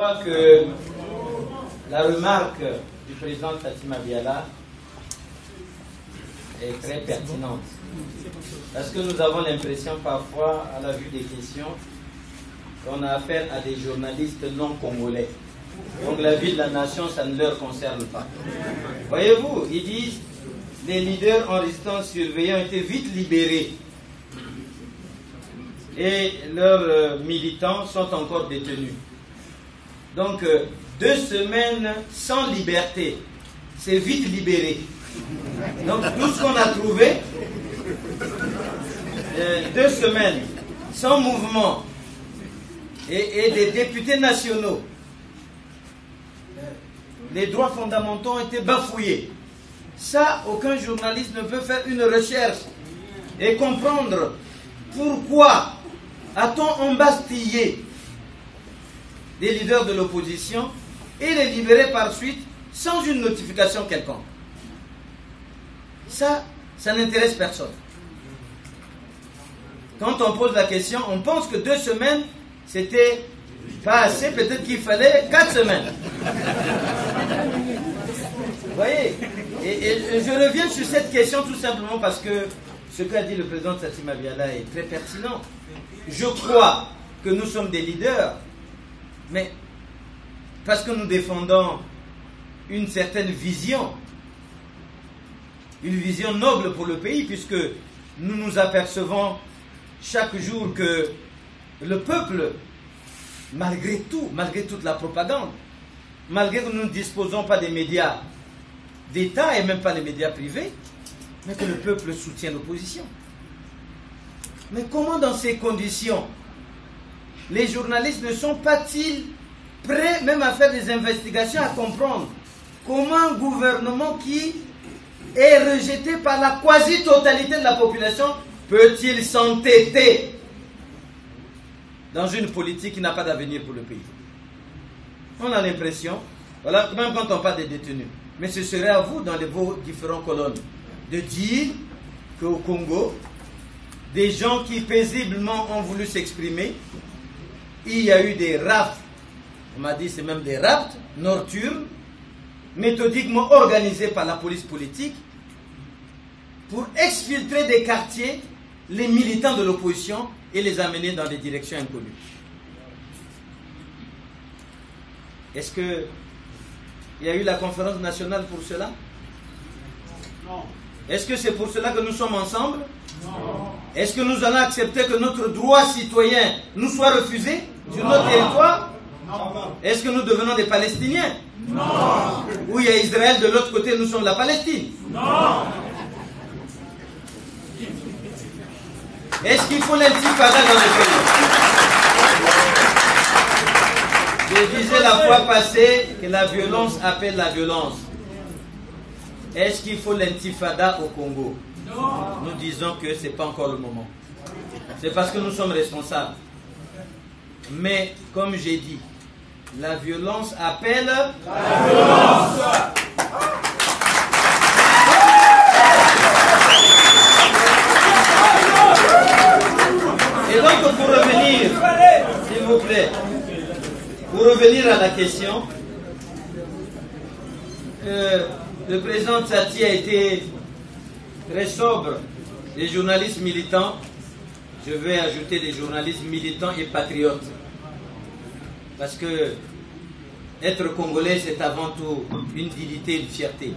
crois que la remarque du président Fatima Biala est très pertinente. Parce que nous avons l'impression parfois, à la vue des questions, qu'on a affaire à des journalistes non congolais. Donc la vie de la nation, ça ne leur concerne pas. Voyez-vous, ils disent, les leaders en restant surveillés ont été vite libérés. Et leurs militants sont encore détenus. Donc 2 semaines sans liberté, c'est vite libéré. Donc tout ce qu'on a trouvé, 2 semaines sans mouvement et des députés nationaux, les droits fondamentaux ont été bafouillés. Ça, aucun journaliste ne peut faire une recherche et comprendre pourquoi a-t-on embastillé les leaders de l'opposition et les libérer par suite sans une notification quelconque. Ça n'intéresse personne. Quand on pose la question, on pense que 2 semaines, c'était pas assez, peut-être qu'il fallait 4 semaines. Vous voyez, et je reviens sur cette question tout simplement parce que ce qu'a dit le président Fatima Biala est très pertinent. Je crois que nous sommes des leaders, mais parce que nous défendons une certaine vision, une vision noble pour le pays, puisque nous nous apercevons chaque jour que le peuple, malgré tout, malgré toute la propagande, malgré que nous ne disposons pas des médias d'État et même pas les médias privés, mais que le peuple soutient l'opposition. Mais comment dans ces conditions, les journalistes ne sont pas-ils prêts même à faire des investigations, à comprendre comment un gouvernement qui est rejeté par la quasi-totalité de la population peut-il s'entêter dans une politique qui n'a pas d'avenir pour le pays? On a l'impression, voilà, même quand on parle des détenus, mais ce serait à vous, dans vos différentes colonnes, de dire qu'au Congo, des gens qui paisiblement ont voulu s'exprimer, il y a eu des rafles, on m'a dit c'est même des rapts nocturnes, méthodiquement organisés par la police politique, pour exfiltrer des quartiers les militants de l'opposition et les amener dans des directions inconnues. Est-ce qu'il y a eu la conférence nationale pour cela? Non. Est-ce que c'est pour cela que nous sommes ensemble? Non. Est-ce que nous allons accepter que notre droit citoyen nous soit refusé sur notre territoire? Non. Est-ce que nous devenons des Palestiniens? Non. Ou il y a Israël de l'autre côté, nous sommes la Palestine? Non. Est-ce qu'il faut l'intifada dans le pays? Je disais la fois passée que la violence appelle la violence. Est-ce qu'il faut l'intifada au Congo? Non. Nous disons que ce n'est pas encore le moment. C'est parce que nous sommes responsables. Mais, comme j'ai dit, la violence appelle la violence. Et donc, pour revenir, s'il vous plaît, pour revenir à la question, le président Tsati a été très sobre. Les journalistes militants, je vais ajouter des journalistes militants et patriotes. Parce que être congolais, c'est avant tout une dignité, une fierté.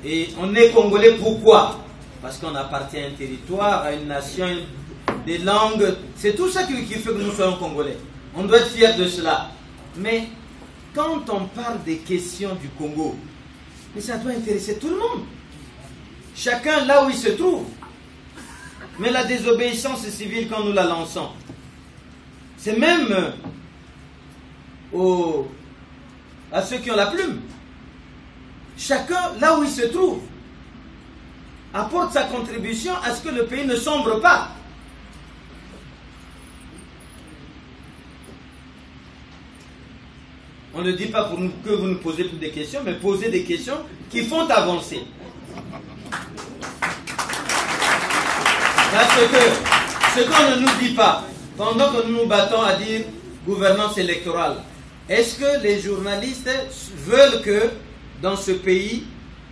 Et on est congolais pourquoi? Parce qu'on appartient à un territoire, à une nation, des langues. C'est tout ça qui fait que nous soyons congolais. On doit être fiers de cela. Mais quand on parle des questions du Congo, mais ça doit intéresser tout le monde. Chacun là où il se trouve. Mais la désobéissance civile, quand nous la lançons, c'est même à ceux qui ont la plume. Chacun là où il se trouve apporte sa contribution à ce que le pays ne sombre pas. On ne dit pas pour nous que vous nous posez toutes des questions, mais posez des questions qui font avancer. Parce que ce qu'on ne nous dit pas, pendant que nous nous battons à dire gouvernance électorale, est-ce que les journalistes veulent que dans ce pays,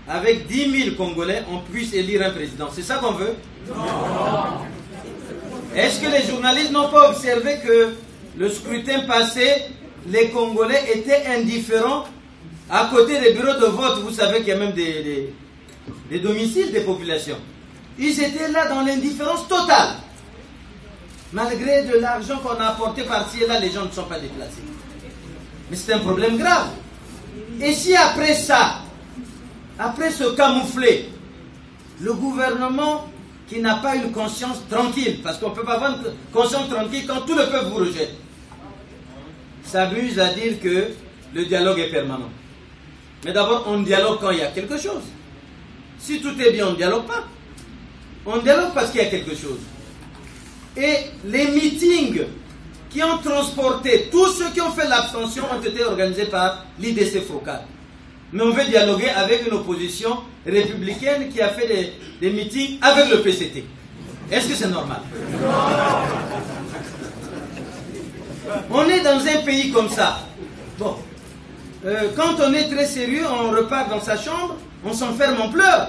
avec 10 000 Congolais, on puisse élire un président? C'est ça qu'on veut? Non. Est-ce que les journalistes n'ont pas observé que le scrutin passé, les Congolais étaient indifférents? À côté des bureaux de vote, vous savez qu'il y a même des domiciles des populations. Ils étaient là dans l'indifférence totale. Malgré de l'argent qu'on a apporté par-ci et là, les gens ne sont pas déplacés. Mais c'est un problème grave. Et si après ça, après ce camouflet, le gouvernement qui n'a pas une conscience tranquille, parce qu'on ne peut pas avoir une conscience tranquille quand tout le peuple vous rejette, s'amuse à dire que le dialogue est permanent. Mais d'abord, on dialogue quand il y a quelque chose. Si tout est bien, on ne dialogue pas. On dialogue parce qu'il y a quelque chose. Et les meetings qui ont transporté, tous ceux qui ont fait l'abstention ont été organisés par l'IDC Frocal. Mais on veut dialoguer avec une opposition républicaine qui a fait des meetings avec le PCT. Est-ce que c'est normal? On est dans un pays comme ça. Bon, quand on est très sérieux, on repart dans sa chambre, on s'enferme, on pleure.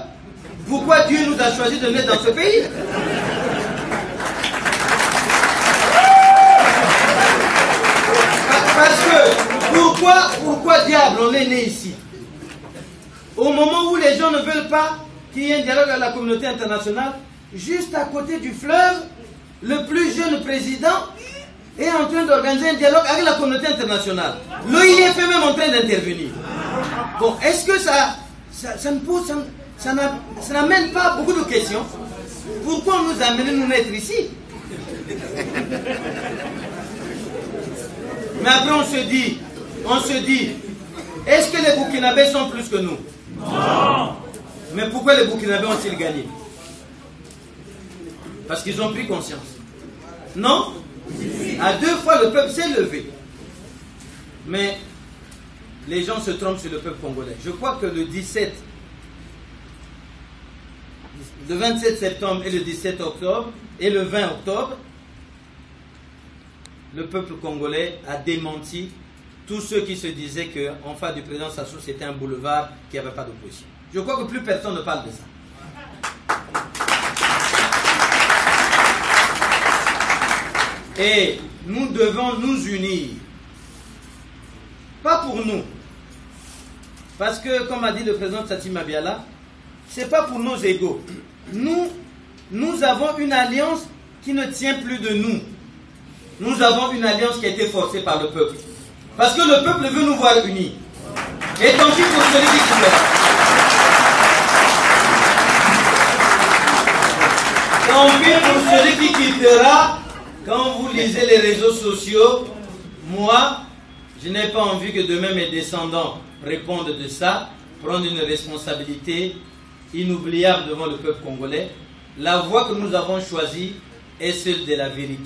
Pourquoi Dieu nous a choisi de naître dans ce pays? Parce que, pourquoi diable on est né ici? Au moment où les gens ne veulent pas qu'il y ait un dialogue avec la communauté internationale, juste à côté du fleuve, le plus jeune président est en train d'organiser un dialogue avec la communauté internationale. L'OIF est même en train d'intervenir. Bon, est-ce que ça n'amène pas beaucoup de questions? Pourquoi on nous a amené nous naître ici? Mais après on se dit, est-ce que les Burkinabés sont plus que nous? Non. Mais pourquoi les Burkinabés ont-ils gagné? Parce qu'ils ont pris conscience. Non? À 2 fois le peuple s'est levé. Mais les gens se trompent sur le peuple congolais. Je crois que le 27 septembre et le 17 octobre et le 20 octobre, le peuple congolais a démenti tous ceux qui se disaient qu'en face du président Sassou c'était un boulevard, qu'il n'y avait pas d'opposition. Je crois que plus personne ne parle de ça. Et nous devons nous unir. Pas pour nous. Parce que, comme a dit le président Tsatsi Mabiala, ce n'est pas pour nos égos. Nous avons une alliance qui ne tient plus de nous. Nous avons une alliance qui a été forcée par le peuple. Parce que le peuple veut nous voir unis. Et tant pis pour celui qui quittera. Tant pis pour celui qui quittera. Quand vous lisez les réseaux sociaux, moi, je n'ai pas envie que demain mes descendants répondent de ça, prendre une responsabilité inoubliable devant le peuple congolais. La voie que nous avons choisie est celle de la vérité.